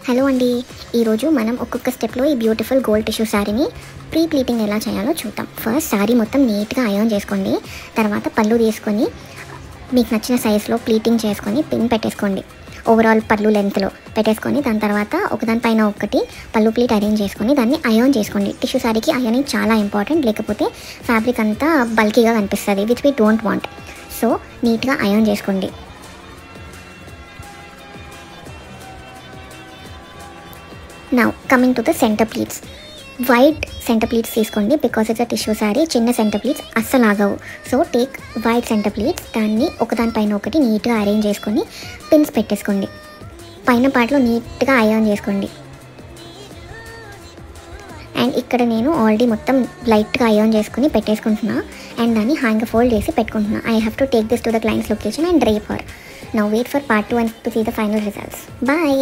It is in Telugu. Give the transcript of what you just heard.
హలో అండి, ఈరోజు మనం ఒక్కొక్క స్టెప్లో ఈ బ్యూటిఫుల్ గోల్డ్ టిష్యూ శారీని ప్రీ ప్లీటింగ్ ఎలా చేయాలో చూద్దాం. ఫస్ట్ శారీ మొత్తం నీట్గా అయర్న్ చేసుకోండి. తర్వాత పళ్ళు తీసుకొని మీకు నచ్చిన సైజులో ప్లీటింగ్ చేసుకొని పిన్ పెట్టేసుకోండి. ఓవరాల్ పళ్ళు లెంత్లో పెట్టేసుకొని దాని తర్వాత ఒకదానిపైన ఒకటి పళ్ళు ప్లీట్ అరేంజ్ చేసుకొని దాన్ని అయర్న్ చేసుకోండి. టిష్యూ శారీకి అయర్నింగ్ చాలా ఇంపార్టెంట్, లేకపోతే ఫ్యాబ్రిక్ అంతా బల్కీగా కనిపిస్తుంది, which we don't want. So నీట్గా అయర్న్ చేసుకోండి. Now coming to the center pleats, wide centre pleats తీసుకోండి. Because it's a tissue sari, చిన్న సెంటర్ ప్లీట్స్ అస్సలు ఆగవు. So take wide centre pleats, దాన్ని ఒకదానిపైన ఒకటి నీట్గా అరేంజ్ చేసుకొని పిన్స్ పెట్టేసుకోండి. పైన పార్ట్లో నీట్గా అయర్న్ చేసుకోండి. అండ్ ఇక్కడ నేను ఆల్రెడీ మొత్తం లైట్గా అయర్న్ చేసుకుని పెట్టేసుకుంటున్నా అండ్ దాన్ని హ్యాంగ్ ఫోల్డ్ చేసి పెట్టుకుంటున్నా. I have to take this to the client's location and drape her. Now wait for part 2 and to see the final results. Bye.